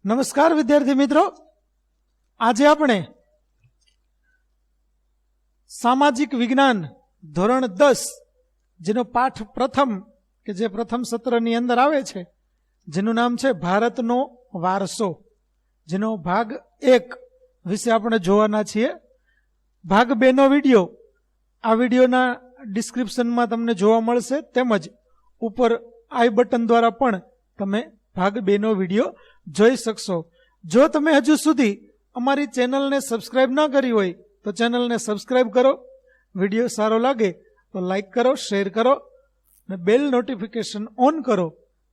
નમસ્કાર વિદ્યાર્થી મિત્રો, આજે આપણે સામાજિક વિજ્ઞાન ધોરણ 10 જેનો પાઠ પ્રથમ કે જે પ્રથમ સત્રની અંદર આવે છે, જેનું નામ છે ભારતનો વારસો, જેનો ભાગ 1 વિશે આપણે જોવાના છીએ. ભાગ 2 નો વિડીયો આ વિડીયોના ડિસ્ક્રિપ્શનમાં તમને જોવા મળશે, તેમજ ઉપર આઈ બટન દ્વારા પણ તમે ભાગ 2 નો વિડીયો જોઈ શકશો. જો તમે હજુ સુધી અમારી ચેનલને સબસ્ક્રાઇબ ન કરી હોય તો ચેનલને સબસ્ક્રાઇબ કરો, વિડીયો સારો લાગે તો લાઈક કરો, શેર કરો અને બેલ નોટિફિકેશન ઓન કરો,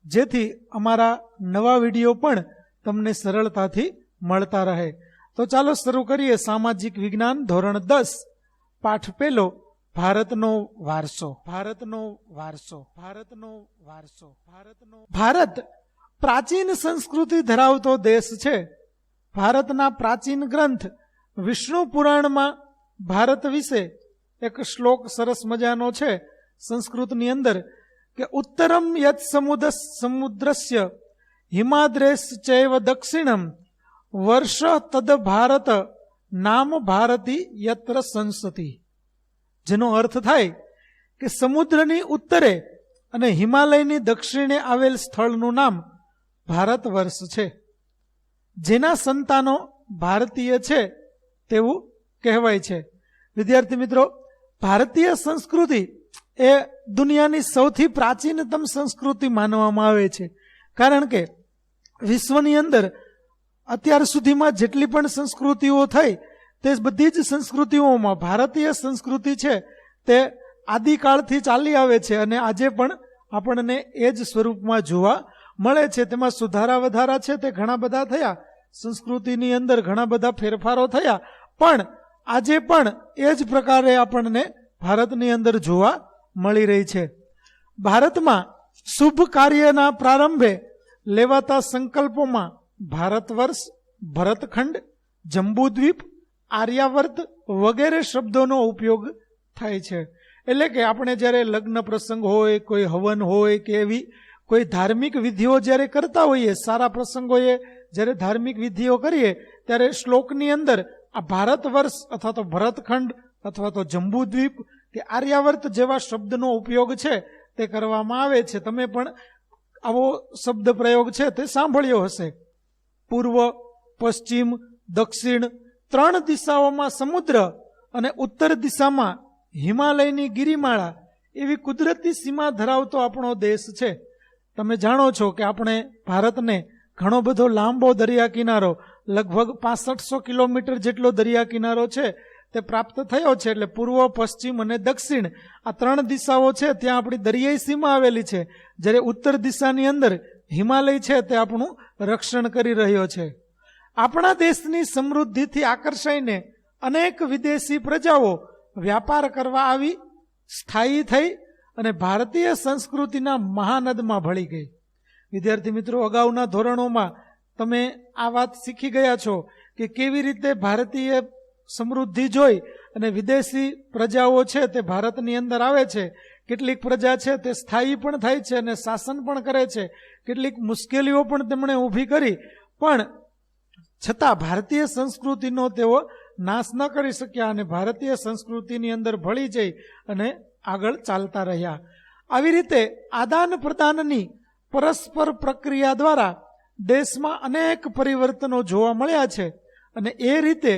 જેથી અમારા નવા વિડીયો પણ તમને સરળતાથી મળતા રહે. તો ચાલો શરૂ કરીએ. સામાજિક વિજ્ઞાન ધોરણ 10 પાઠ 1 ભારતનો વારસો. ભારતનો વારસો. ભારતનો વારસો. ભારત પ્રાચીન સંસ્કૃતિ ધરાવતો દેશ છે. ભારતના પ્રાચીન ગ્રંથ વિષ્ણુ પુરાણમાં ભારત વિશે એક શ્લોક સરસ મજાનો છે સંસ્કૃતની અંદર કે ઉત્તરમ યત સમુદ્રસ્ય હિમાદ્રેશ ચૈવ દક્ષિણમ વર્ષ તદ ભારત નામ ભારતી યત્ર સંસતિ. જેનો અર્થ થાય કે સમુદ્રની ઉત્તરે અને હિમાલયની દક્ષિણે આવેલ સ્થળનું નામ ભારત વર્ષ છે, જેના સંતાનો ભારતીય છે તેવું કહેવાય છે. વિદ્યાર્થી મિત્રો, ભારતીય સંસ્કૃતિ એ દુનિયાની સૌથી પ્રાચીનતમ સંસ્કૃતિ માનવામાં આવે છે, કારણ કે વિશ્વની અંદર અત્યાર સુધીમાં જેટલી પણ સંસ્કૃતિઓ થઈ તે બધી જ સંસ્કૃતિઓમાં ભારતીય સંસ્કૃતિ છે તે આદિકાળથી ચાલી આવે છે અને આજે પણ આપણને એ જ સ્વરૂપમાં જોવા મળે છે. તેમાં સુધારા વધારા છે તે ઘણા બધા થયા, સંસ્કૃતિની અંદર ઘણા બધા ફેરફારો થયા, પણ આજે પણ એ જ પ્રકારે આપણને ભારતની અંદર જોવા મળી રહી છે. ભારતમાં શુભ કાર્યના પ્રારંભે લેવાતા સંકલ્પોમાં ભારત વર્ષ, ભરતખંડ, જંબુદ્વીપ, આર્યાવર્ત વગેરે શબ્દોનો ઉપયોગ થાય છે. એટલે કે આપણે જ્યારે લગ્ન પ્રસંગ હોય, કોઈ હવન હોય કે એવી કોઈ ધાર્મિક વિધિઓ જ્યારે કરતા હોઈએ, સારા પ્રસંગોએ જ્યારે ધાર્મિક વિધિઓ કરીએ ત્યારે શ્લોકની અંદર આ ભારત વર્ષ અથવા તો ભરતખંડ અથવા તો જંબુદ્વીપ કે આર્યાવર્ત જેવા શબ્દનો ઉપયોગ છે તે કરવામાં આવે છે. તમે પણ આવો શબ્દ પ્રયોગ છે તે સાંભળ્યો હશે. પૂર્વ, પશ્ચિમ, દક્ષિણ 3 દિશાઓમાં સમુદ્ર અને ઉત્તર દિશામાં હિમાલયની ગિરિમાળા એવી કુદરતી સીમા ધરાવતો આપણો દેશ છે. તમે જાણો છો કે આપણે ભારતને ઘણો બધો લાંબો દરિયા કિનારો, લગભગ 6500 કિલોમીટર જેટલો દરિયા કિનારો છે તે પ્રાપ્ત થયો છે. એટલે પૂર્વ, પશ્ચિમ અને દક્ષિણ આ 3 દિશાઓ છે ત્યાં આપણી દરિયાઈ સીમા આવેલી છે, જ્યારે ઉત્તર દિશાની અંદર હિમાલય છે તે આપણું રક્ષણ કરી રહ્યો છે. આપણા દેશની સમૃદ્ધિથી આકર્ષાઈને અનેક વિદેશી પ્રજાઓ વ્યાપાર કરવા આવી, સ્થાયી થઈ અને ભારતીય સંસ્કૃતિના મહાનદમાં ભળી ગઈ. વિદ્યાર્થી મિત્રો, અગાઉના ધોરણોમાં તમે આ વાત શીખી ગયા છો કે કેવી રીતે ભારતીય સમૃદ્ધિ જોઈ અને વિદેશી પ્રજાઓ છે તે ભારતની અંદર આવે છે. કેટલીક પ્રજા છે તે સ્થાયી પણ થાય છે અને શાસન પણ કરે છે, કેટલીક મુશ્કેલીઓ પણ તેમણે ઊભી કરી, પણ છતાં ભારતીય સંસ્કૃતિનો તેઓ નાશ ન કરી શક્યા અને ભારતીય સંસ્કૃતિની અંદર ભળી જઈ અને આગળ ચાલતા રહ્યા. આવી રીતે આદાન પ્રદાનની પરસ્પર પ્રક્રિયા દ્વારા દેશમાં અનેક પરિવર્તનો જોવા મળ્યા છે અને એ રીતે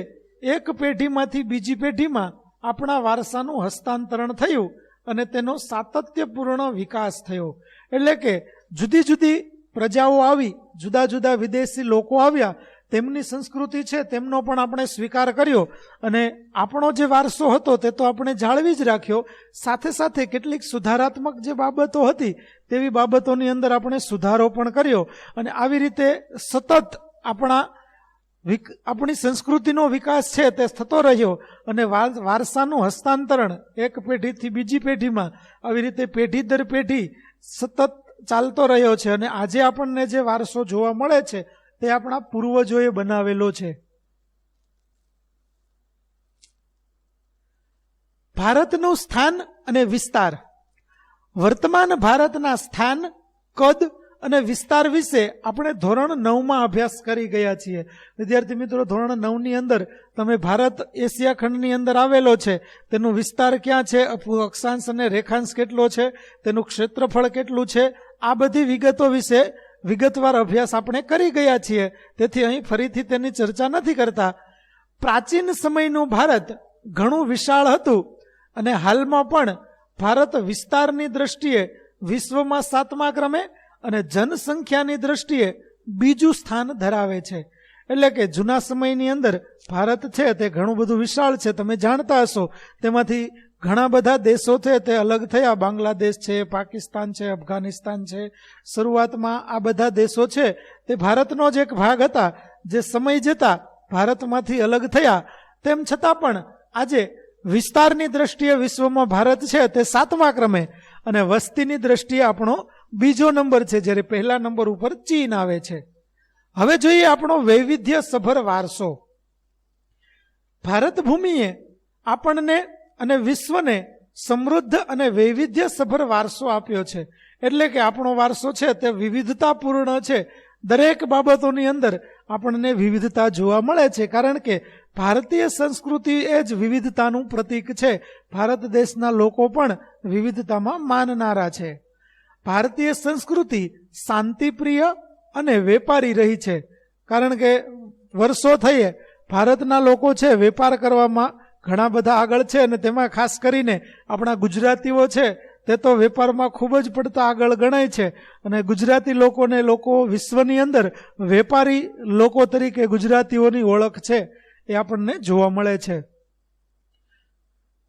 એક પેઢીમાંથી બીજી પેઢીમાં આપણા વારસાનું હસ્તાંતરણ થયું અને તેનો સાતત્યપૂર્ણ વિકાસ થયો. એટલે કે જુદી જુદી પ્રજાઓ આવી, જુદા જુદા વિદેશી લોકો આવ્યા, તેમની સંસ્કૃતિ છે તેમનો પણ આપણે સ્વીકાર કર્યો અને આપણો જે વારસો હતો તે તો આપણે જાળવી જ રાખ્યો. સાથે સાથે કેટલીક સુધારાત્મક જે બાબતો હતી તેવી બાબતોની અંદર આપણે સુધારો પણ કર્યો અને આવી રીતે સતત આપણી સંસ્કૃતિનો વિકાસ છે તે થતો રહ્યો અને વારસાનું હસ્તાંતરણ એક પેઢીથી બીજી પેઢીમાં આવી રીતે પેઢી દર પેઢી સતત ચાલતો રહ્યો છે. અને આજે આપણને જે વારસો જોવા મળે છે તે આપણા પૂર્વજોએ બનાવેલો છે. ભારતનું સ્થાન અને વિસ્તાર. વર્તમાન ભારતના સ્થાન, કદ અને વિસ્તાર વિશે આપણે ધોરણ 9માં અભ્યાસ કરી ગયા છીએ. વિદ્યાર્થી મિત્રો, ધોરણ 9ની અંદર તમે ભારત એશિયા ખંડની અંદર આવેલો છે, તેનો વિસ્તાર ક્યાં છે, અક્ષાંશ અને રેખાંશ કેટલો છે, તેનું ક્ષેત્રફળ કેટલું છે, આ બધી વિગતો વિશે વિગતવાર અભ્યાસ આપણે કરી ગયા છીએ. તેથી અહીં ફરીથી તેની ચર્ચા નથી કરતા. પ્રાચીન સમયનું ભારત ઘણું વિશાળ હતું અને હાલમાં પણ ભારત વિસ્તારની દ્રષ્ટિએ વિશ્વમાં 7મા ક્રમે અને જનસંખ્યાની દ્રષ્ટિએ બીજું સ્થાન ધરાવે છે. એટલે કે જૂના સમયની અંદર ભારત છે તે ઘણું બધું વિશાળ છે, તમે જાણતા હશો. તેમાંથી ઘણા બધા દેશો છે તે અલગ થયા. બાંગ્લાદેશ છે, પાકિસ્તાન છે, અફઘાનિસ્તાન છે. શરૂઆતમાં આ બધા દેશો છે તે ભારતનો જ એક ભાગ હતા, જે સમય જતા ભારતમાંથી અલગ થયા. તેમ છતાં પણ આજે વિસ્તારની દ્રષ્ટિએ વિશ્વમાં ભારત છે તે 7મા ક્રમે અને વસ્તીની દ્રષ્ટિએ આપણો બીજો નંબર છે, જ્યારે પહેલા નંબર ઉપર ચીન આવે છે. હવે જોઈએ આપણો વૈવિધ્ય સભર વારસો. ભારત ભૂમિએ આપણને અને વિશ્વને સમૃદ્ધ અને વૈવિધ્ય સભર વારસો આપ્યો છે. એટલે કે આપણો વારસો છે તે વિવિધતાપૂર્ણ છે. દરેક બાબતોની અંદર આપણને વિવિધતા જોવા મળે છે, કારણ કે ભારતીય સંસ્કૃતિ એ જ વિવિધતાનું પ્રતીક છે. ભારત દેશના લોકો પણ વિવિધતામાં માનનારા છે. ભારતીય સંસ્કૃતિ શાંતિપ્રિય અને વેપારી રહી છે, કારણ કે વર્ષો થઈએ ભારતના લોકો છે વેપાર કરવામાં ઘણા બધા આગળ છે, અને તેમાં ખાસ કરીને આપણા ગુજરાતીઓ છે તે તો વેપારમાં ખૂબ જ પડતા આગળ ગણાય છે. અને ગુજરાતી લોકોને લોકો વિશ્વની અંદર વેપારી લોકો તરીકે ગુજરાતીઓની ઓળખ છે એ આપણને જોવા મળે છે.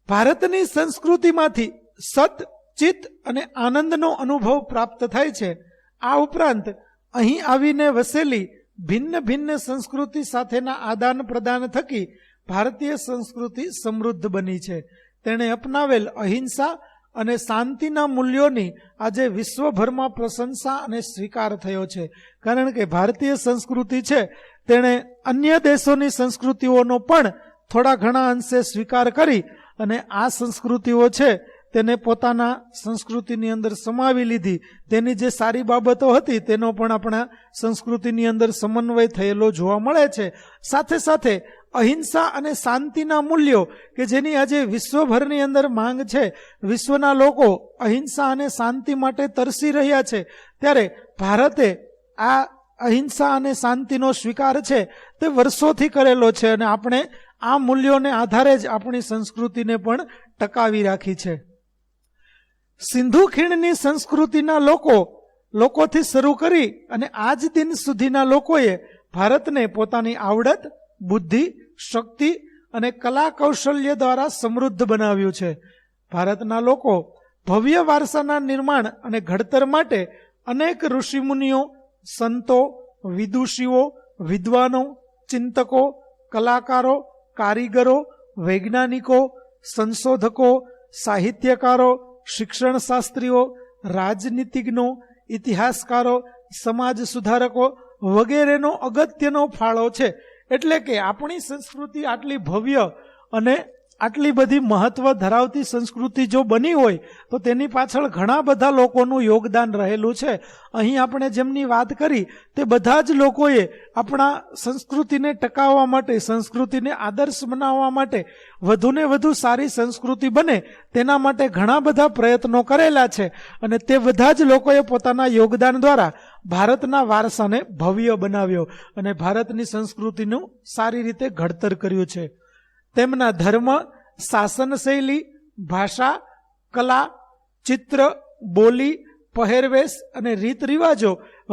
ભારતની સંસ્કૃતિમાંથી સત, ચિત્ત અને આનંદનો અનુભવ પ્રાપ્ત થાય છે. આ ઉપરાંત અહીં આવીને વસેલી ભિન્ન ભિન્ન સંસ્કૃતિ સાથેના આદાન પ્રદાન થકી ભારતીય સંસ્કૃતિ સમૃદ્ધ બની છે. તેણે અપનાવેલ અહિંસા અને શાંતિના મૂલ્યોની આજે વિશ્વભરમાં પ્રશંસા અને સ્વીકાર થયો છે. કારણ કે ભારતીય સંસ્કૃતિ છે તેણે અન્ય દેશોની સંસ્કૃતિઓનો પણ થોડા ઘણા અંશે સ્વીકાર કરી અને આ સંસ્કૃતિઓ છે તેને પોતાના સંસ્કૃતિની અંદર સમાવી લીધી. તેની જે સારી બાબતો હતી તેનો પણ આપણા સંસ્કૃતિની અંદર સમન્વય થયેલો જોવા મળે છે. સાથે સાથે અહિંસા અને શાંતિના મૂલ્યો કે જેની આજે વિશ્વભરની અંદર માંગ છે, વિશ્વના લોકો અહિંસા અને શાંતિ માટે તરસી રહ્યા છે, ત્યારે ભારતે આ અહિંસા અને શાંતિનો સ્વીકાર છે તે વર્ષોથી કરેલો છે અને આપણે આ મૂલ્યોને આધારે જ આપણી સંસ્કૃતિને પણ ટકાવી રાખી છે. સિંધુ ખીણની સંસ્કૃતિના લોકોથી શરૂ કરી અને આજ દિન સુધીના લોકોએ ભારતને પોતાની આવડત, બુદ્ધિ, શક્તિ અને કલા કૌશલ્ય દ્વારા સમૃદ્ધ બનાવ્યું છે. ભારતના લોકો ભવ્ય વારસાના નિર્માણ અને ઘડતર માટે અનેક ઋષિમુનિઓ, સંતો, વિદુષીઓ, વિદ્વાનો, ચિંતકો, કલાકારો, કારીગરો, વૈજ્ઞાનિકો, સંશોધકો, સાહિત્યકારો, શિક્ષણ શાસ્ત્રીઓ, રાજનીતિજ્ઞો, ઇતિહાસકારો, સમાજ સુધારકો વગેરેનો અગત્યનો ફાળો છે. એટલે કે આપણી સંસ્કૃતિ આટલી ભવ્ય અને આટલી બધી મહત્વ ધરાવતી સંસ્કૃતિ જો બની હોય તો તેની પાછળ ઘણા બધા લોકોનું યોગદાન રહેલું છે. અહીં આપણે જેમની વાત કરી તે બધા જ લોકોએ આપણા સંસ્કૃતિને ટકાવવા માટે, સંસ્કૃતિને આદર્શ બનાવવા માટે, વધુને વધુ સારી સંસ્કૃતિ બને તેના માટે ઘણા બધા પ્રયત્નો કરેલા છે અને તે બધા જ લોકોએ પોતાના યોગદાન દ્વારા ભારતના વારસાને ભવ્ય બનાવ્યો અને ભારતની સંસ્કૃતિનું સારી રીતે ઘડતર કર્યું છે. તેમના ધર્મ, શાસન શૈલી, ભાષા, કલા, ચિત્ર, બોલી, પહેરવેશ અને રીત રિવાજો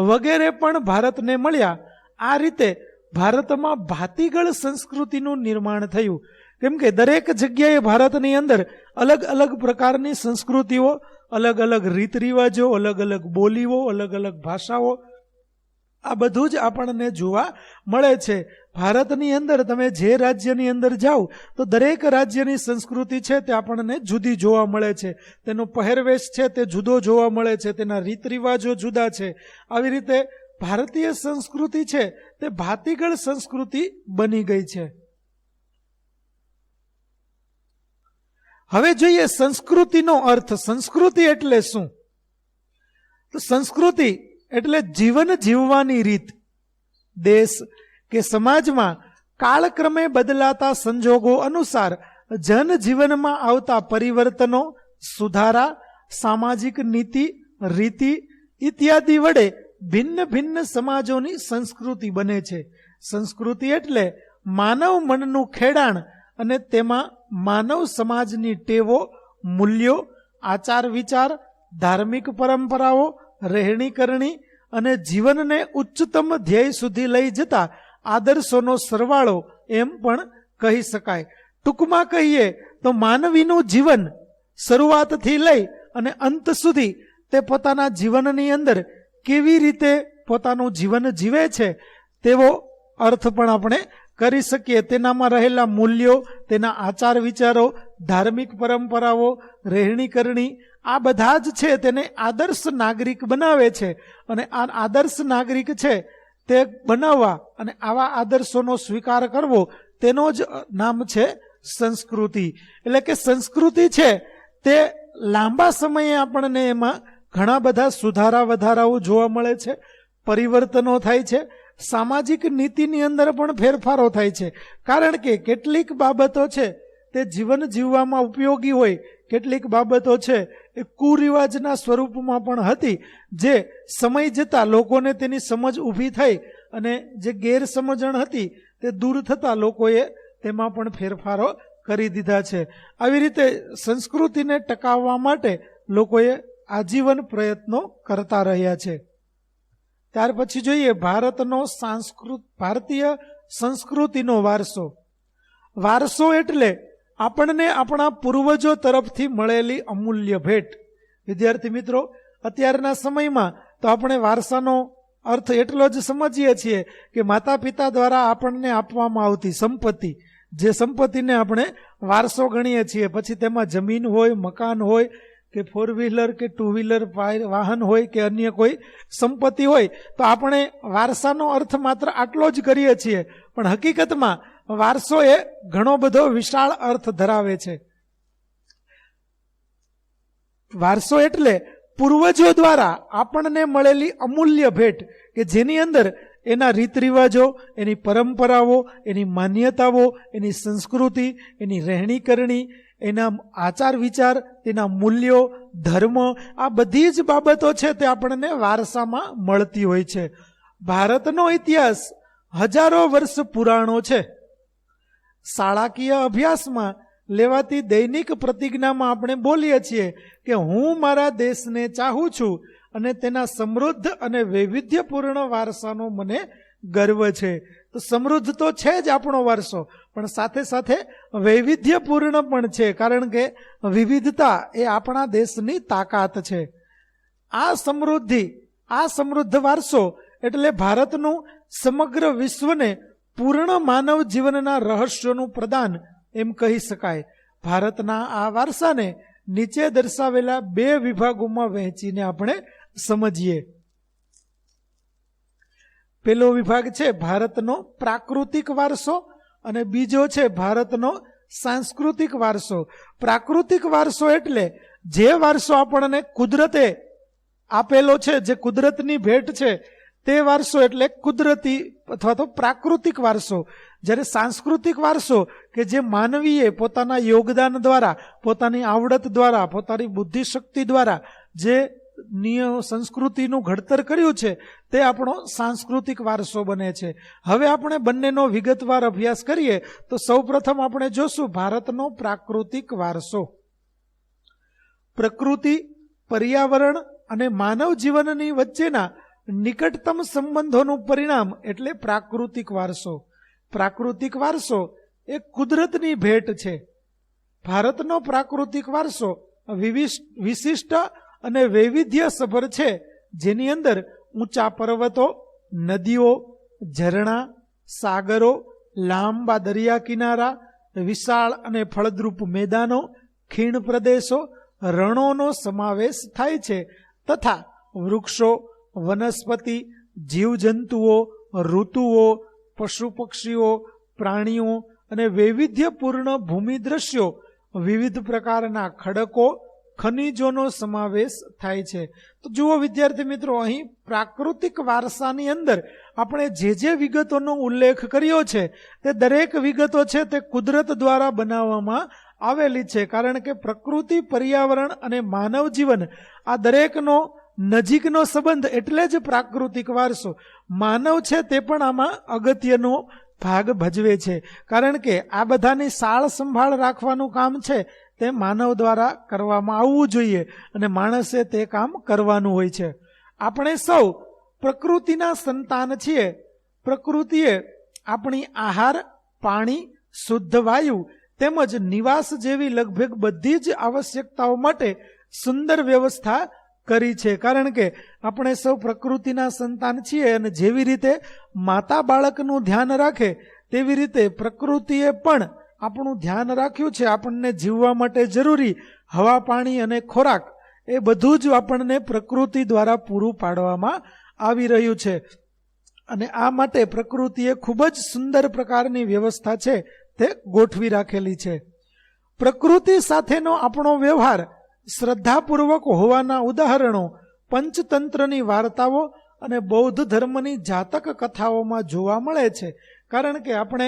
વગેરે પણ ભારતને મળ્યા. આ રીતે ભારતમાં ભાતીગળ સંસ્કૃતિનું નિર્માણ થયું. કેમ કે દરેક જગ્યાએ ભારતની અંદર અલગ અલગ પ્રકારની સંસ્કૃતિઓ, અલગ અલગ રીત રિવાજો, અલગ અલગ બોલીઓ, અલગ અલગ ભાષાઓ, આ બધું જ આપણને જોવા મળે છે. ભારતની અંદર તમે જે રાજ્યની અંદર જાઓ તો દરેક રાજ્યની સંસ્કૃતિ છે તે આપણને જુદી જોવા મળે છે. તેનો પહેરવેશ છે તે જુદો જોવા મળે છે, તેના રીત રિવાજો જુદા છે. આવી રીતે ભારતીય સંસ્કૃતિ છે તે ભાતીગળ સંસ્કૃતિ બની ગઈ છે. હવે જોઈએ સંસ્કૃતિનો અર્થ. સંસ્કૃતિ એટલે શું? તો સંસ્કૃતિ એટલે જીવન જીવવાની રીત. દેશ કે સમાજમાં કાળક્રમે બદલાતા સંજોગો અનુસાર જનજીવનમાં આવતા પરિવર્તનો, સુધારા, સામાજિક નીતિ રીતિ ઇત્યાદિ વડે ભિન્ન ભિન્ન સમાજોની સંસ્કૃતિ બને છે. સંસ્કૃતિ એટલે માનવ મનનું ખેડાણ અને તેમાં માનવ સમાજની ટેવો, મૂલ્યો, આચાર વિચાર, ધાર્મિક પરંપરાઓ, રહેણી કરણી અને જીવનને ઉચ્ચતમ ધ્યેય સુધી લઈ જતા આદર્શોનો સરવાળો એમ પણ કહી શકાય. ટૂંકમાં કહીએ તો માનવીનું જીવન શરૂઆતથી લઈ અને અંત સુધી તે પોતાના જીવનની અંદર કેવી રીતે પોતાનું જીવન જીવે છે તેવો અર્થ પણ આપણે કરી શકીએ. તેનામાં રહેલા મૂલ્યો, તેના આચાર વિચારો, ધાર્મિક પરંપરાઓ, રહેણી કરણી, આ બધા જ છે તેને આદર્શ નાગરિક બનાવે છે. અને આ આદર્શ નાગરિક છે તે બનાવવા અને આવા આદર્શોનો સ્વીકાર કરવો તેનો જ નામ છે સંસ્કૃતિ. એટલે કે સંસ્કૃતિ છે તે લાંબા સમયે આપણને એમાં ઘણા બધા સુધારા વધારાઓ જોવા મળે છે, પરિવર્તનો થાય છે, સામાજિક નીતિની અંદર પણ ફેરફારો થાય છે. કારણ કે કેટલીક બાબતો છે તે જીવન જીવવામાં ઉપયોગી હોય, કેટલીક બાબતો છે એ કુરિવાજના સ્વરૂપમાં પણ હતી, જે સમય જતાં લોકોને તેની સમજ ઊભી થઈ અને જે ગેરસમજણ હતી તે દૂર થતાં લોકોએ તેમાં પણ ફેરફારો કરી દીધા છે. આવી રીતે સંસ્કૃતિને ટકાવવા માટે લોકોએ આજીવન પ્રયત્નો કરતા રહ્યા છે. ત્યાર પછી જોઈએ ભારતીય સંસ્કૃતિનો વારસો. વારસો એટલે આપણને આપણા પૂર્વજો તરફથી મળેલી અમૂલ્ય ભેટ. વિદ્યાર્થી મિત્રો, અત્યારના સમયમાં તો આપણે વારસાનો અર્થ એટલો જ સમજીએ છીએ કે માતા પિતા દ્વારા આપણને આપવામાં આવતી સંપત્તિ, જે સંપત્તિને આપણે વારસો ગણીએ છીએ. પછી તેમાં જમીન હોય, મકાન હોય કે 4 વ્હીલર કે 2 વ્હીલર વાહન હોય કે અન્ય કોઈ સંપત્તિ હોય, તો આપણે વારસાનો અર્થ માત્ર આટલો જ કરીએ છીએ. પણ હકીકતમાં વારસો એ ઘણો બધો વિશાળ અર્થ ધરાવે છે. વારસો એટલે પૂર્વજો દ્વારા આપણને મળેલી અમૂલ્ય ભેટ કે જેની અંદર એના રીત રિવાજો, એની પરંપરાઓ, એની માન્યતાઓ, એની સંસ્કૃતિ, એની રહેણી કરણી, એના આચાર વિચાર, તેના મૂલ્યો, ધર્મ, આ બધી જ બાબતો છે તે આપણને વારસામાં મળતી હોય છે. ભારતનો ઇતિહાસ હજારો વર્ષ પુરાણો છે. શાળાકીય અભ્યાસમાં લેવાતી દૈનિક પ્રતિજ્ઞામાં આપણે બોલીએ છીએ કે હું મારા દેશને ચાહું છું અને તેના સમૃદ્ધ અને વૈવિધ્યપૂર્ણ વારસાનો મને ગર્વ છે. તો સમૃદ્ધ તો છે જ આપણો વારસો, પણ સાથે સાથે વૈવિધ્યપૂર્ણ પણ છે, કારણ કે વિવિધતા એ આપણા દેશની તાકાત છે. આ સમૃદ્ધ વારસો એટલે ભારતનું સમગ્ર વિશ્વને પૂર્ણ માનવ જીવનના રહસ્યોનું પ્રદાન એમ કહી શકાય. ભારતના આ વારસાને નીચે દર્શાવેલા 2 વિભાગોમાં વહેંચીને આપણે સમજીએ. પહેલો વિભાગ છે ભારતનો પ્રાકૃતિક વારસો અને બીજો છે ભારતનો સાંસ્કૃતિક વારસો. પ્રાકૃતિક વારસો એટલે જે વારસો આપણને કુદરતે આપેલો છે, જે કુદરતની ભેટ છે, તે વારસો એટલે કુદરતી અથવા તો પ્રાકૃતિક વારસો. જ્યારે સાંસ્કૃતિક વારસો કે જે માનવીએ પોતાના યોગદાન દ્વારા, પોતાની આવડત દ્વારા, પોતાની બુદ્ધિશક્તિ દ્વારા જે સંસ્કૃતિનું ઘડતર કર્યું છે તે આપણો સાંસ્કૃતિક વારસો બને છે. હવે આપણે બંનેનો વિગતવાર અભ્યાસ કરીએ તો સૌપ્રથમ આપણે જોશું ભારતનો પ્રાકૃતિક વારસો. પ્રકૃતિ, પર્યાવરણ અને માનવ જીવનની વચ્ચેના નિકટતમ સંબંધોનું પરિણામ એટલે પ્રાકૃતિક વારસો. પ્રાકૃતિક વારસો એ કુદરતની ભેટ છે. ભારતનો પ્રાકૃતિક વારસો વિશિષ્ટ અને વૈવિધ્યસભર છે, જેની અંદર ઊંચા પર્વતો, નદીઓ, ઝરણા, સાગરો, લાંબા દરિયા કિનારા, વિશાળ અને ફળદ્રુપ મેદાનો, ખીણ પ્રદેશો, રણોનો સમાવેશ થાય છે તથા વૃક્ષો, વનસ્પતિ, જીવજંતુઓ, ઋતુઓ, પશુ પક્ષીઓ, પ્રાણીઓ અને વૈવિધ્યપૂર્ણ ભૂમિ દ્રશ્યો, વિવિધ પ્રકારના ખડકો, ખનિજોનો સમાવેશ થાય છે. તો જુઓ વિદ્યાર્થી મિત્રો, અહીં પ્રાકૃતિક વારસાની અંદર આપણે જે વિગતોનો ઉલ્લેખ કર્યો છે તે દરેક વિગતો છે તે કુદરત દ્વારા બનાવવામાં આવેલી છે. કારણ કે પ્રકૃતિ, પર્યાવરણ અને માનવ જીવન આ દરેકનો નજીકનો સંબંધ એટલે જ પ્રાકૃતિક વારસો. માનવ છે તે પણ આમાં અગત્યનો ભાગ ભજવે છે. કારણ કે આ બધાની સાળ સંભાળ રાખવાનું કામ છે તે માનવ દ્વારા કરવામાં આવવું જોઈએ અને માણસે તે કામ કરવાનું હોય છે. આપણે સૌ પ્રકૃતિના સંતાન છીએ. પ્રકૃતિએ આપણી આહાર, પાણી, શુદ્ધ વાયુ તેમજ નિવાસ જેવી લગભગ બધી જ આવશ્યકતાઓ માટે સુંદર વ્યવસ્થા કરી છે. કારણ કે આપણે સૌ પ્રકૃતિના સંતાન છીએ અને જેવી રીતે માતા બાળકનું ધ્યાન રાખે તેવી રીતે પ્રકૃતિએ પણ આપણું ધ્યાન રાખ્યું છે. આપણને જીવવા માટે જરૂરી હવા, પાણી અને ખોરાક એ બધું જ આપણને પ્રકૃતિ દ્વારા પૂરું પાડવામાં આવી રહ્યું છે. અને આ માટે પ્રકૃતિએ ખૂબ જ સુંદર પ્રકારની વ્યવસ્થા છે તે ગોઠવી રાખેલી છે. પ્રકૃતિ સાથેનો આપણો વ્યવહાર શ્રદ્ધાપૂર્વક હોવાના ઉદાહરણો પંચતંત્રની વાર્તાઓ અને બૌદ્ધ ધર્મની જાતક કથાઓમાં જોવા મળે છે. કારણ કે આપણે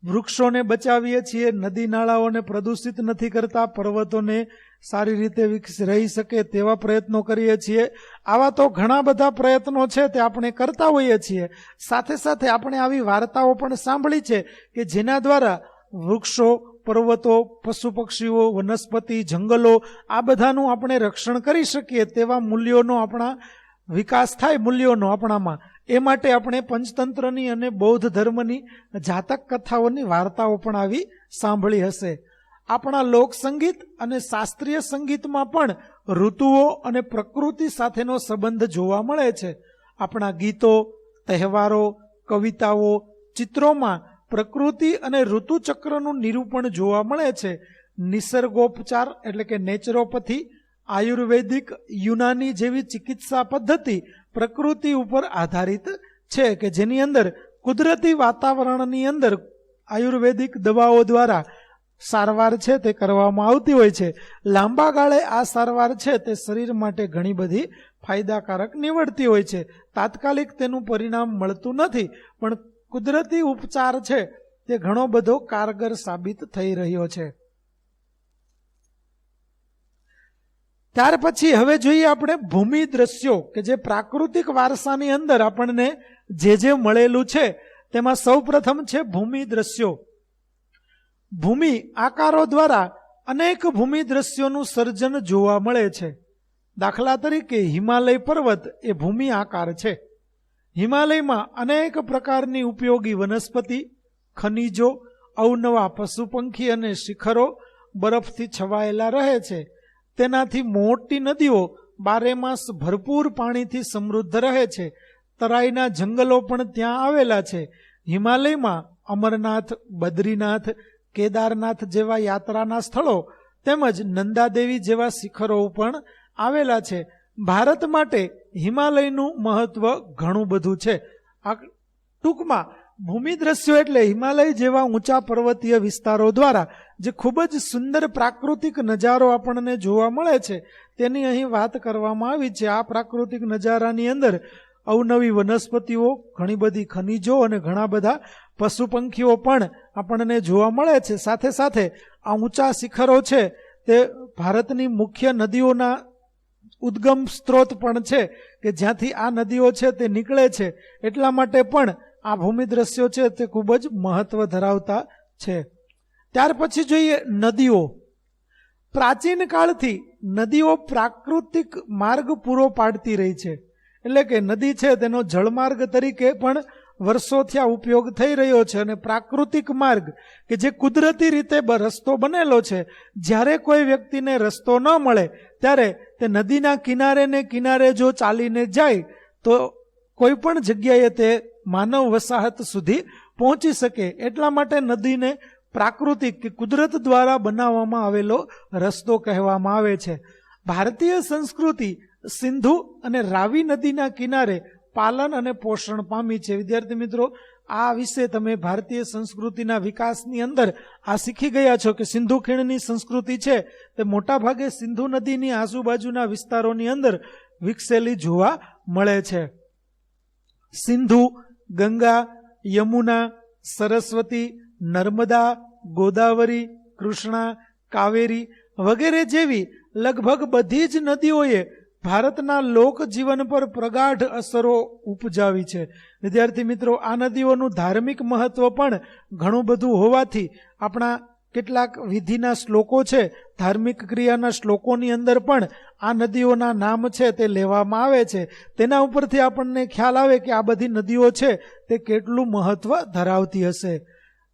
વૃક્ષોને બચાવીએ છીએ, નદી નાળાઓને પ્રદૂષિત નથી કરતા, પર્વતોને સારી રીતે રહી શકે તેવા પ્રયત્નો કરીએ છીએ. આવા તો ઘણા બધા પ્રયત્નો છે તે આપણે કરતા હોઈએ છીએ. સાથે સાથે આપણે આવી વાર્તાઓ પણ સાંભળી છે કે જેના દ્વારા વૃક્ષો, પર્વતો, પશુ પક્ષીઓ, વનસ્પતિ, જંગલો આ બધાનું આપણે રક્ષણ કરી શકીએ તેવા મૂલ્યોનો આપણા વિકાસ થાય, મૂલ્યોનો આપણામાં. એ માટે આપણે પંચતંત્રની અને બૌદ્ધ ધર્મની જાતક કથાઓની વાર્તાઓ પણ આવી સાંભળી હશે. આપણા લોકસંગીત અને શાસ્ત્રીય સંગીતમાં પણ ઋતુઓ અને પ્રકૃતિ સાથેનો સંબંધ જોવા મળે છે. આપણા ગીતો, તહેવારો, કવિતાઓ, ચિત્રોમાં પ્રકૃતિ અને ઋતુચક્રનું નિરૂપણ જોવા મળે છે. નિસર્ગોપચાર એટલે કે નેચરોપથી, આયુર્વેદિક, યુનાની જેવી ચિકિત્સા પદ્ધતિ પ્રકૃતિ ઉપર આધારિત છે કે જેની અંદર કુદરતી વાતાવરણની અંદર આયુર્વેદિક દવાઓ દ્વારા સારવાર છે તે કરવામાં આવતી હોય છે. લાંબા ગાળે આ સારવાર છે તે શરીર માટે ઘણી બધી ફાયદાકારક નીવડતી હોય છે. તાત્કાલિક તેનું પરિણામ મળતું નથી, પણ કુદરતી ઉપચાર છે તે ઘણો બધો કારગર સાબિત થઈ રહ્યો છે. ત્યાર પછી હવે જોઈએ આપણે ભૂમિ દ્રશ્યો કે જે પ્રાકૃતિક વારસાની અંદર આપણને જે મળેલું છે તેમાં સૌ પ્રથમ છે ભૂમિ દ્રશ્યો. ભૂમિ આકારો દ્વારા અનેક ભૂમિ દ્રશ્યોનું સર્જન જોવા મળે છે. દાખલા તરીકે હિમાલય પર્વત એ ભૂમિ આકાર છે. હિમાલયમાં અનેક પ્રકારની ઉપયોગી વનસ્પતિ, ખનિજો, અવનવા પશુ પંખી અને શિખરો બરફથી છવાયેલા રહે છે. તેનાથી મોટી નદીઓ બારેમાસ ભરપૂર પાણીથી સમૃદ્ધ રહે છે. તરાઈના જંગલો પણ ત્યાં આવેલા છે. હિમાલયમાં અમરનાથ, બદ્રીનાથ, કેદારનાથ જેવા યાત્રાના સ્થળો તેમજ નંદાદેવી જેવા શિખરો પણ આવેલા છે. ભારત માટે હિમાલયનું મહત્વ ઘણું બધું છે. આ ટૂંકમાં ભૂમિ દ્રશ્યો એટલે હિમાલય જેવા ઊંચા પર્વતીય વિસ્તારો દ્વારા જે ખૂબ જ સુંદર પ્રાકૃતિક નજારો આપણને જોવા મળે છે તેની અહીં વાત કરવામાં આવી છે. આ પ્રાકૃતિક નજારાની અંદર અવનવી વનસ્પતિઓ, ઘણી બધી ખનિજો અને ઘણા બધા પશુ પંખીઓ પણ આપણને જોવા મળે છે. સાથે સાથે આ ઊંચા શિખરો છે તે ભારતની મુખ્ય નદીઓના ઉદ્ગમ સ્ત્રોત પણ છે કે જ્યાંથી આ નદીઓ છે તે નીકળે છે. એટલા માટે પણ આ ભૂમિ દ્રશ્યો છે તે ખૂબ જ મહત્વ ધરાવતા છે. ત્યાર પછી જોઈએ નદીઓ. પ્રાચીન કાળથી નદીઓ પ્રાકૃતિક માર્ગ પૂરો પાડતી રહી છે. એટલે કે નદી છે તેનો જળમાર્ગ તરીકે પણ વર્ષોથી આ ઉપયોગ થઈ રહ્યો છે અને પ્રાકૃતિક માર્ગ કે જે કુદરતી રીતે રસ્તો બનેલો છે. જ્યારે કોઈ વ્યક્તિને રસ્તો ન મળે ત્યારે તે નદીના કિનારે જો ચાલીને જાય તો કોઈ પણ જગ્યાએ તે માનવ વસાહત સુધી પહોંચી શકે. એટલા માટે નદીને પ્રાકૃતિક કે કુદરત દ્વારા બનાવવામાં આવેલો રસ્તો કહેવામાં આવે છે. ભારતીય સંસ્કૃતિ સિંધુ અને રાવી નદીના કિનારે પાલન અને પોષણ પામી છે. વિદ્યાર્થી મિત્રો, આ વિશે તમે ભારતીય સંસ્કૃતિના વિકાસની અંદર આ શીખી ગયા છો કે સિંધુ ખીણની સંસ્કૃતિ છે તે મોટા ભાગે સિંધુ નદીની આજુબાજુના વિસ્તારોની અંદર વિકસેલી જોવા મળે છે. સિંધુ, ગંગા, યમુના, સરસ્વતી, નર્મદા, ગોદાવરી, કૃષ્ણા, કાવેરી વગેરે જેવી લગભગ બધી જ નદીઓએ ભારતના લોકજીવન પર પ્રગાઢ અસરો ઉપજાવી છે. વિદ્યાર્થી મિત્રો, આ નદીઓનું ધાર્મિક મહત્વ પણ ઘણું બધું હોવાથી આપણા કેટલાક વિધિના શ્લોકો છે, ધાર્મિક ક્રિયાના શ્લોકોની અંદર પણ આ નદીઓના નામ છે તે લેવામાં આવે છે. તેના ઉપરથી આપણને ખ્યાલ આવે કે આ બધી નદીઓ છે તે કેટલું મહત્વ ધરાવતી હશે.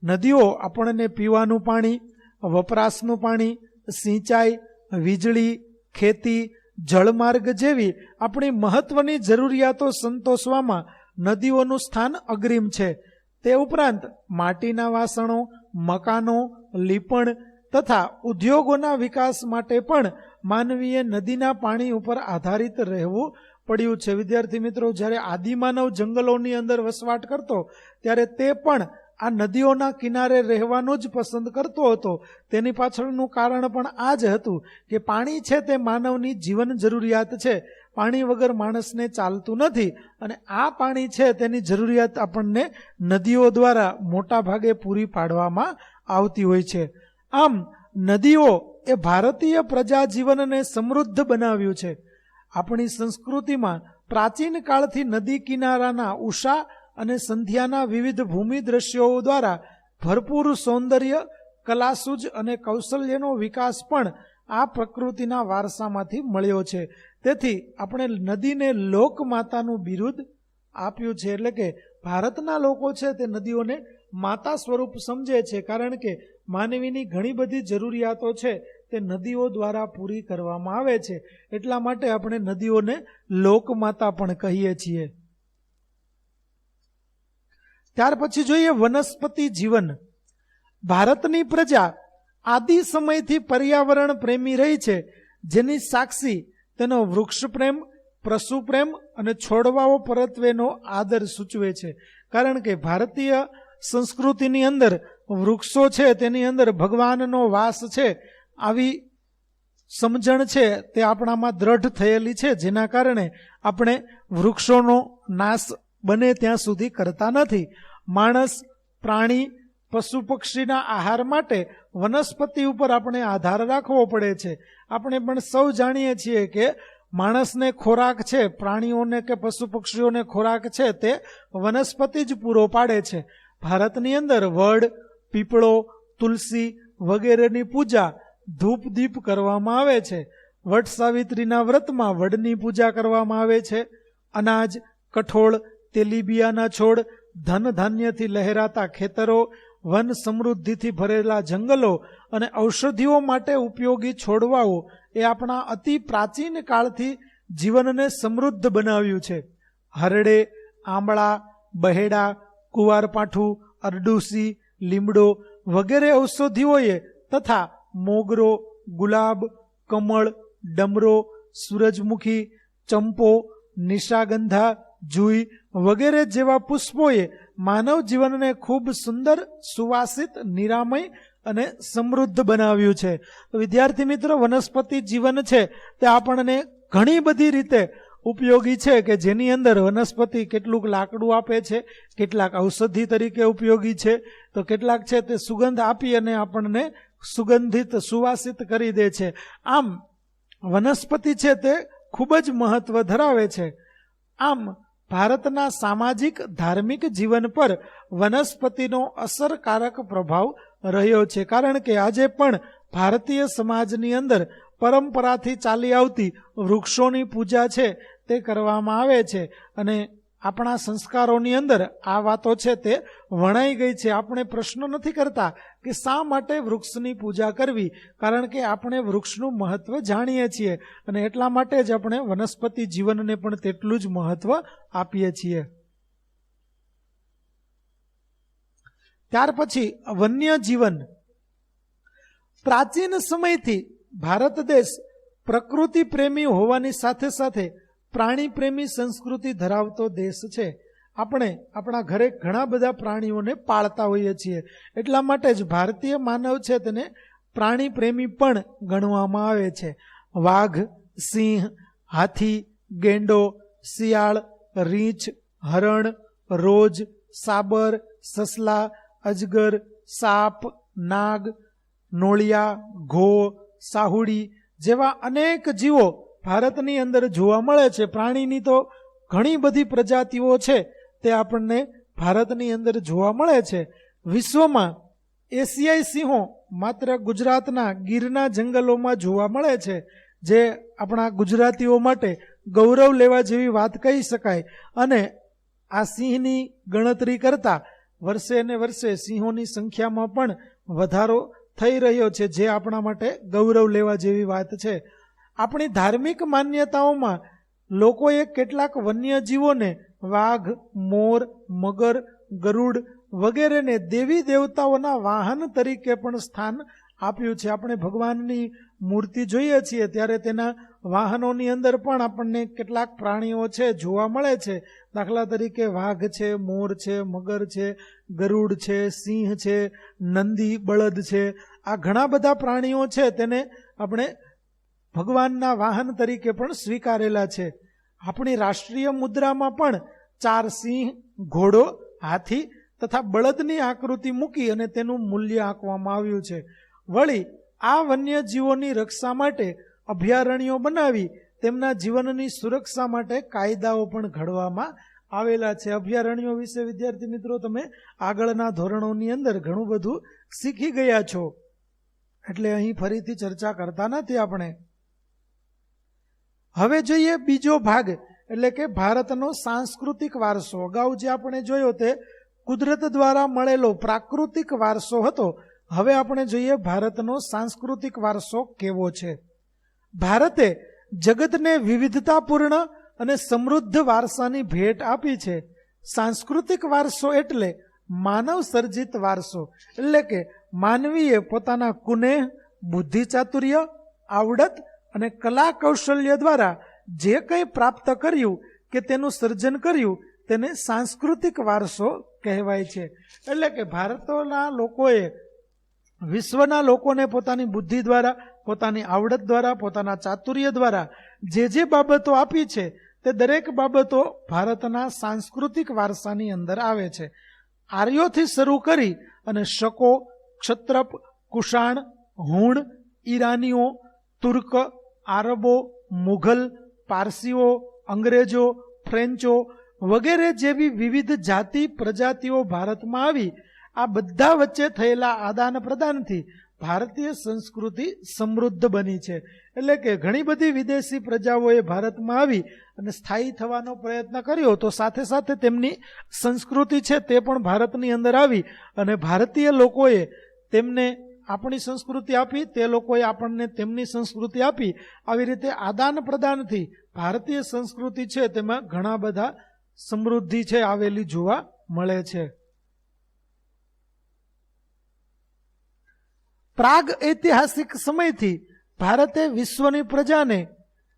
નદીઓ આપણને પીવાનું પાણી, વપરાશનું પાણી, સિંચાઈ, વીજળી, ખેતી, જળમાર્ગ જેવી આપણી મહત્વની જરૂરિયાતો સંતોષવામાં નદીઓનું સ્થાન અગ્રીમ છે. તે ઉપરાંત માટીના વાસણો, મકાનો, લીપણ તથા ઉદ્યોગોના વિકાસ માટે પણ માનવીએ નદીના પાણી ઉપર આધારિત રહેવું પડ્યું છે. વિદ્યાર્થી મિત્રો, જ્યારે આદિમાનવ જંગલોની અંદર વસવાટ કરતો ત્યારે તે પણ આ નદીઓના કિનારે રહેવાનું જ પસંદ કરતો હતો. તેની પાછળનું કારણ પણ આ જ હતું કે પાણી છે તે માનવની જીવન જરૂરિયાત છે. પાણી વગર માણસને ચાલતું નથી અને આ પાણી છે તેની જરૂરિયાત આપણને નદીઓ દ્વારા મોટા ભાગે પૂરી પાડવામાં આવતી હોય છે. આમ નદીઓ એ ભારતીય પ્રજા જીવનને સમૃદ્ધ બનાવ્યું છે. આપણી સંસ્કૃતિમાં પ્રાચીન કાળથી નદી કિનારાના ઉષા અને સંધ્યાના વિવિધ ભૂમિ દ્રશ્યો દ્વારા ભરપૂર સૌંદર્ય, કલાસૂઝ અને કૌશલ્યનો વિકાસ પણ આ પ્રકૃતિના વારસામાંથી મળ્યો છે. તેથી આપણે નદીને લોકમાતાનું બિરુદ આપ્યું છે. એટલે કે ભારતના લોકો છે તે નદીઓને માતા સ્વરૂપ સમજે છે, કારણ કે માનવીની ઘણી બધી જરૂરિયાતો છે તે નદીઓ દ્વારા પૂરી કરવામાં આવે છે. એટલા માટે આપણે નદીઓને લોકમાતા પણ કહીએ છીએ. ત્યાર પછી જોઈએ વનસ્પતિ જીવન. ભારતની પ્રજા આદિ સમયથી પર્યાવરણ પ્રેમી રહી છે, જેની સાક્ષી તેનો વૃક્ષ પ્રેમ, પશુ પ્રેમ અને છોડવાઓ પરત્વેનો આદર સૂચવે છે. કારણ કે ભારતીય સંસ્કૃતિની અંદર વૃક્ષો છે તેની અંદર ભગવાનનો વાસ છે, આવી સમજણ છે તે આપણામાં દ્રઢ થયેલી છે, જેના કારણે આપણે વૃક્ષોનો નાશ બને ત્યાં સુધી કરતા નથી. માણસ, પ્રાણી, પશુ પક્ષીના આહાર માટે વનસ્પતિ ઉપર આપણે આધાર રાખવો પડે છે. આપણે પણ સૌ જાણીએ છીએ કે માણસને ખોરાક છે, પ્રાણીઓને કે પશુ પક્ષીઓને ખોરાક છે તે વનસ્પતિ જ પૂરો પાડે છે. ભારતની અંદર વડ, પીપળો, તુલસી વગેરેની પૂજા ધૂપ દીપ કરવામાં આવે છે. વટ સાવિત્રીના વ્રતમાં વડની પૂજા કરવામાં આવે છે. અનાજ, કઠોળ, તેલીબિયાના છોડ, ધન ધાન્યથી લહેરાતા ખેતરો, વન સમૃદ્ધિથી ભરેલા જંગલો અને ઔષધિઓ માટે ઉપયોગી છોડવાઓ એ આપણા અતિ પ્રાચીન કાળથી જીવનને સમૃદ્ધ બનાવ્યું છે. હરડે, આંબળા, બહેડા, કુવારપાઠું, અરડુસી, લીમડો વગેરે ઔષધિઓએ તથા મોગરો, ગુલાબ, કમળ, ડમરો, સૂરજમુખી, ચંપો, નિશાગંધા, જુઈ વગેરે જેવા પુષ્પોએ માનવ જીવનને ખૂબ સુંદર, સુવાસિત, નિરામય અને સમૃદ્ધ બનાવ્યું છે. તો વિદ્યાર્થી મિત્રો, વનસ્પતિ જીવન છે તે આપણને ઘણી બધી રીતે ઉપયોગી છે કે જેની અંદર વનસ્પતિ કેટલુંક લાકડું આપે છે, કેટલાક ઔષધિ તરીકે ઉપયોગી છે, તો કેટલાક છે તે સુગંધ આપી અને આપણને સુગંધિત, સુવાસિત કરી દે છે. આમ વનસ્પતિ છે તે ખૂબ જ મહત્વ ધરાવે છે. આમ ભારતના સામાજિક, ધાર્મિક જીવન પર વનસ્પતિનો અસરકારક પ્રભાવ રહ્યો છે. કારણ કે આજે પણ ભારતીય સમાજની અંદર પરંપરાથી ચાલી આવતી વૃક્ષોની પૂજા છે તે કરવામાં આવે છે અને આપણા સંસ્કારોની અંદર આ વાતો છે તે વણાઈ ગઈ છે. આપણે પ્રશ્ન નથી કરતા કે શા માટે વૃક્ષની પૂજા કરવી, કારણ કે આપણે વૃક્ષનું મહત્વ જાણીએ છીએ અને એટલા માટે જ આપણે વનસ્પતિ જીવનને પણ તેટલું જ મહત્વ આપીએ છીએ. ત્યાર પછી વન્ય જીવન. પ્રાચીન સમયથી ભારત દેશ પ્રકૃતિ પ્રેમી હોવાની સાથે સાથે પ્રાણી પ્રેમી સંસ્કૃતિ ધરાવતો દેશ છે. આપણે આપણા ઘરે ઘણા બધા પ્રાણીઓને પાળતા હોઈએ છીએ. એટલા માટે જ ભારતીય માનવ છે તેને પ્રાણી પ્રેમી પણ ગણવામાં આવે છે. વાઘ, સિંહ, હાથી, ગેંડો, શિયાળ, રીંછ, હરણ, રોજ, સાબર, સસલા, અજગર, સાપ, નાગ, નોળિયા, ઘો, સાહુડી જેવા અનેક જીવો ભારતની અંદર જોવા મળે છે. પ્રાણીની તો ઘણી બધી પ્રજાતિઓ છે તે આપણને ભારતની અંદર જોવા મળે છે. વિશ્વમાં એશિયાઈ સિંહો માત્ર ગુજરાતના ગીરના જંગલોમાં જોવા મળે છે, જે આપણા ગુજરાતીઓ માટે ગૌરવ લેવા જેવી વાત કહી શકાય. અને આ સિંહની ગણતરી કરતા વર્ષે ને વર્ષે સિંહોની સંખ્યામાં પણ વધારો થઈ રહ્યો છે, જે આપણા માટે ગૌરવ લેવા જેવી વાત છે. આપણી ધાર્મિક માન્યતાઓમાં લોકોએ કેટલાક વન્યજીવોને વાઘ, મોર, મગર, ગરુડ વગેરેને દેવી દેવતાઓના વાહન તરીકે પણ સ્થાન આપ્યું છે. આપણે ભગવાનની મૂર્તિ જોઈએ છીએ ત્યારે તેના વાહનોની અંદર પણ આપણને કેટલાક પ્રાણીઓ છે જોવા મળે છે. દાખલા તરીકે વાઘ છે, મોર છે, મગર છે, ગરુડ છે, સિંહ છે, નંદી, બળદ છે. આ ઘણા બધા પ્રાણીઓ છે તેને આપણે ભગવાનના વાહન તરીકે પણ સ્વીકારેલા છે. આપણી રાષ્ટ્રીય મુદ્રામાં પણ 4 સિંહ, ઘોડો, હાથી તથા બળદની આકૃતિ મૂકી અને તેનું મૂલ્ય આંકવામાં આવ્યું છે. વળી આ વન્યજીવોની રક્ષા માટે અભયારણ્યો બનાવી તેમના જીવનની સુરક્ષા માટે કાયદાઓ પણ ઘડવામાં આવેલા છે. અભયારણ્યો વિશે વિદ્યાર્થી મિત્રો તમે આગળના ધોરણોની અંદર ઘણું બધું શીખી ગયા છો, એટલે અહીં ફરીથી ચર્ચા કરતા નથી આપણે. હવે જોઈએ બીજો ભાગ, એટલે કે ભારતનો સાંસ્કૃતિક વારસો. અગાઉ જે આપણે જોયો તે કુદરત દ્વારા મળેલો પ્રાકૃતિક વારસો હતો. હવે આપણે જોઈએ ભારતનો સાંસ્કૃતિક વારસો કેવો છે. ભારતે જગતને વિવિધતાપૂર્ણ અને સમૃદ્ધ વારસાની ભેટ આપી છે. સાંસ્કૃતિક વારસો એટલે માનવ સર્જિત વારસો, એટલે કે માનવીએ પોતાના કુનેહ, બુદ્ધિ ચાતુર્ય, આવડત અને કલા કૌશલ્ય દ્વારા જે કંઈ પ્રાપ્ત કર્યું કે તેનું સર્જન કર્યું તેને સાંસ્કૃતિક વારસો કહેવાય છે. એટલે કે ભારતના લોકોએ વિશ્વના લોકોને પોતાની બુદ્ધિ દ્વારા, પોતાની આવડત દ્વારા, પોતાના ચાતુર્ય દ્વારા જે બાબતો આપી છે તે દરેક બાબતો ભારતના સાંસ્કૃતિક વારસાની અંદર આવે છે. આર્યોથી શરૂ કરી અને શકો, ક્ષત્રપ, કુષાણ, હુણ, ઈરાનીઓ, તુર્ક, આરબો, મુઘલ, પારસીઓ, અંગ્રેજો, ફ્રેન્ચો વગેરે જેવી વિવિધ જાતિ પ્રજાતિઓ ભારતમાં આવી. આ બધા વચ્ચે થયેલા આદાન પ્રદાનથી ભારતીય સંસ્કૃતિ સમૃદ્ધ બની છે. એટલે કે ઘણી બધી વિદેશી પ્રજાઓએ ભારતમાં આવી અને સ્થાયી થવાનો પ્રયત્ન કર્યો, તો સાથે સાથે તેમની સંસ્કૃતિ છે તે પણ ભારતની અંદર આવી અને ભારતીય લોકોએ તેમને આપણી સંસ્કૃતિ આપી, તે લોકોએ આપણને તેમની સંસ્કૃતિ આપી. આવી રીતે આદાન પ્રદાનથી ભારતીય સંસ્કૃતિ છે તેમાં ઘણા બધા સમૃદ્ધિ છે આવેલી જોવા મળે છે. પ્રાગ ઐતિહાસિક સમયથી ભારતે વિશ્વની પ્રજાને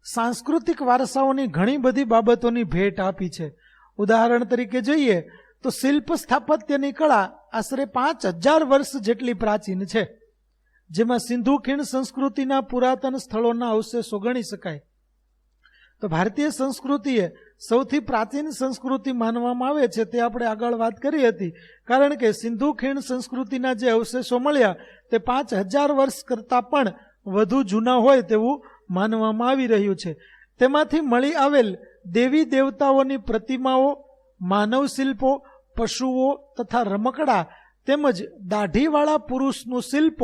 સાંસ્કૃતિક વારસાઓની ઘણી બધી બાબતોની ભેટ આપી છે. ઉદાહરણ તરીકે જોઈએ તો શિલ્પ સ્થાપત્યની કળા આશરે 5000 વર્ષ જેટલી પ્રાચીન છે, જેમાં સિંધુ ખીણ સંસ્કૃતિના પુરાતન સ્થળોના અવશેષો ગણી શકાય. તો ભારતીય સંસ્કૃતિએ સૌથી પ્રાચીન સંસ્કૃતિ માનવામાં આવે છે તે આપણે આગળ વાત કરી હતી, કારણ કે સિંધુ ખીણ સંસ્કૃતિના જે અવશેષો મળ્યા તે 5000 વર્ષ કરતાં પણ વધુ જૂના હોય તેવું માનવામાં આવી રહ્યું છે. તેમાંથી મળી આવેલ દેવી દેવતાઓની પ્રતિમાઓ, માનવ શિલ્પો, પશુઓ તથા રમકડા તેમજ દાઢીવાળા પુરુષનું શિલ્પ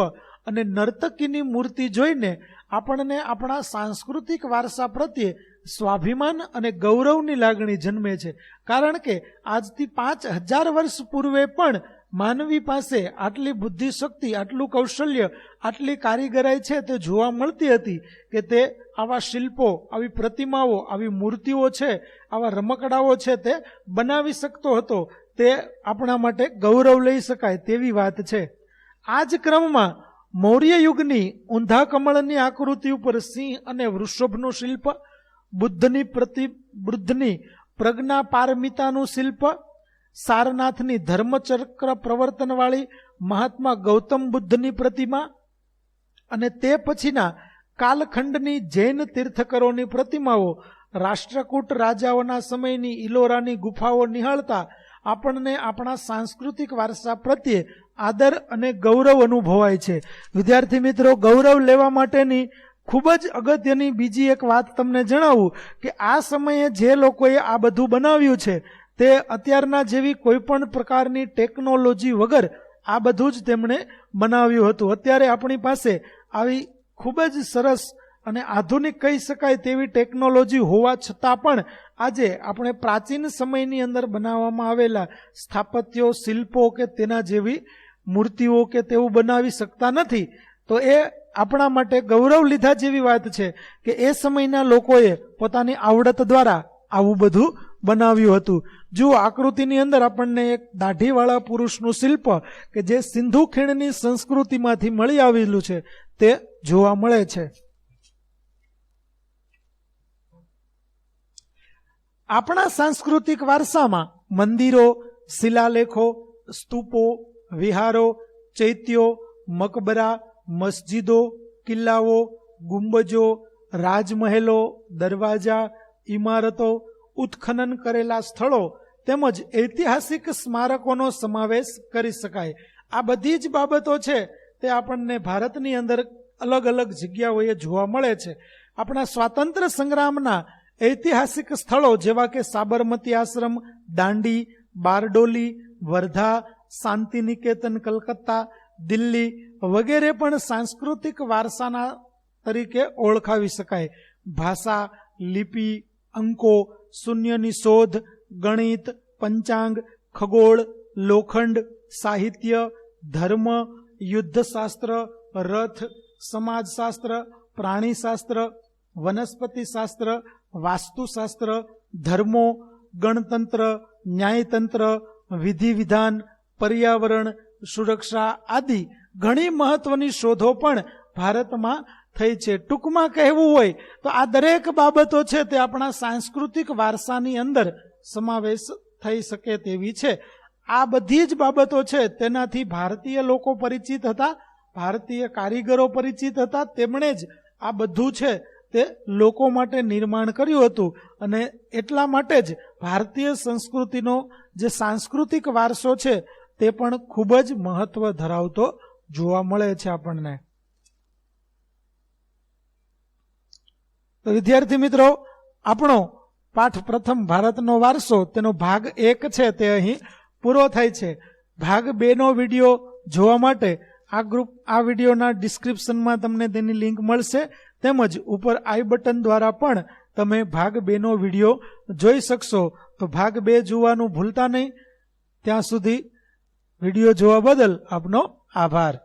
અને નર્તકીની મૂર્તિ જોઈને આપણને આપણા સાંસ્કૃતિક વારસા પ્રત્યે સ્વાભિમાન અને ગૌરવની લાગણી જન્મે છે. કારણ કે આજથી 5000 વર્ષ પૂર્વે પણ માનવી પાસે આટલી બુદ્ધિ શક્તિ, આટલું કૌશલ્ય, આટલી કારીગરાઈ છે તે જોવા મળતી હતી કે તે આવા શિલ્પો, આવી પ્રતિમાઓ, આવી મૂર્તિઓ છે, આવા રમકડાઓ છે તે બનાવી શકતો હતો. તે આપણા માટે ગૌરવ લઈ શકાય તેવી વાત છે. આ જ ક્રમમાં મૌર્ય યુગની ઊંધા કમળની આકૃતિ ઉપર સિંહ અને વૃષભનું શિલ્પ, બુદ્ધની પ્રજ્ઞા પારમિતાનું શિલ્પ, સારનાથની ધર્મચક્ર પ્રવર્તનવાળી મહાત્મા ગૌતમ બુદ્ધની પ્રતિમા અને તે પછીના કાલખંડની જૈન તીર્થકરોની પ્રતિમાઓ રાષ્ટ્રકૂટ રાજાઓના સમયની ઇલોરાની ગુફાઓ નિહાળતા આપણને આપણા સાંસ્કૃતિક વારસા પ્રત્યે આદર અને ગૌરવ અનુભવાય છે. વિદ્યાર્થી મિત્રો, ગૌરવ લેવા માટેની ખૂબ જ અગત્યની બીજી એક વાત તમને જણાવું કે આ સમયે જે લોકોએ આ બધું બનાવ્યું છે તે અત્યારના જેવી કોઈ પણ પ્રકારની ટેકનોલોજી વગર આ બધું જ તેમણે બનાવ્યું હતું. અત્યારે આપણી પાસે આવી ખૂબ જ સરસ અને આધુનિક કહી શકાય તેવી ટેકનોલોજી હોવા છતાં પણ આજે આપણે પ્રાચીન સમયની અંદર બનાવવામાં આવેલા સ્થાપત્યો, શિલ્પો કે તેના જેવી મૂર્તિઓ કે તેવું બનાવી શકતા નથી. તો એ આપણા માટે ગૌરવ લીધા જેવી વાત છે કે એ સમયના લોકોએ પોતાની આવડત દ્વારા આવું બધું બનાવ્યું હતું. જુઓ, આકૃતિની અંદર આપણને એક દાઢીવાળા પુરુષનું શિલ્પ કે જે સિંધુ ખીણની સંસ્કૃતિમાંથી મળી આવેલું છે તે જોવા મળે છે. આપણા સાંસ્કૃતિક વારસામાં મંદિરો, શિલાલેખો, સ્તૂપો, વિહારો, ચૈત્યો, મકબરા, મસ્જિદો, કિલ્લાઓ, ગુંબજો, રાજમહેલો, દરવાજા, ઇમારતો, ઉત્ખનન કરેલા સ્થળો તેમજ ઐતિહાસિક સ્મારકોનો સમાવેશ કરી શકાય. આ બધી જ બાબતો છે તે આપણને ભારતની અંદર અલગ અલગ જગ્યાઓએ જોવા મળે છે. આપણા સ્વાતંત્ર્ય સંગ્રામના ઐતિહાસિક સ્થળો જેવા કે સાબરમતી આશ્રમ, દાંડી, બારડોલી, વર્ધા, શાંતિનિકેતન કલકત્તા, દિલ્હી વગેરે પણ સાંસ્કૃતિક વારસાના તરીકે ઓળખાવી શકાય. ભાષા, લિપિ, અંકો, શૂન્યની શોધ, ગણિત, પંચાંગ, ખગોળ, લોખંડ, સાહિત્ય, ધર્મ, યુદ્ધશાસ્ત્ર, રથ, સમાજશાસ્ત્ર, પ્રાણીશાસ્ત્ર, વનસ્પતિશાસ્ત્ર, વાસ્તુશાસ્ત્ર, ધર્મો, ગણતંત્ર, ન્યાયતંત્ર, વિધિ વિધાન, પર્યાવરણ, સુરક્ષા આદિ ઘણી મહત્વની શોધો પણ ભારતમાં થઈ છે. ટૂંકમાં કહેવું હોય તો આ દરેક બાબતો છે તે આપણા સાંસ્કૃતિક વારસાની અંદર સમાવેશ થઈ શકે તેવી છે. આ બધી જ બાબતો છે તેનાથી ભારતીય લોકો પરિચિત હતા, ભારતીય કારીગરો પરિચિત હતા. તેમણે જ આ બધું છે તે લોકો માટે નિર્માણ કર્યું હતું અને એટલા માટે જ ભારતીય સંસ્કૃતિનો જે સાંસ્કૃતિક વારસો છે તે પણ ખૂબ જ મહત્વ ધરાવતો જોવા મળે છે આપણને. તો વિદ્યાર્થી મિત્રો, આપણો પાઠ પ્રથમ ભારતનો વારસો તેનો ભાગ 1 છે તે અહીં પૂરો થાય છે. ભાગ 2 નો વિડીયો જોવા માટે આ વિડીયોના ડિસ્ક્રિપ્શનમાં તમને તેની લિંક મળશે, તેમજ ઉપર આઈ બટન દ્વારા પણ તમે ભાગ 2 નો વિડીયો જોઈ શકશો. તો ભાગ 2 જોવાનું ભૂલતા નહીં. ત્યાં સુધી વિડીયો જોવા બદલ આપનો આભાર.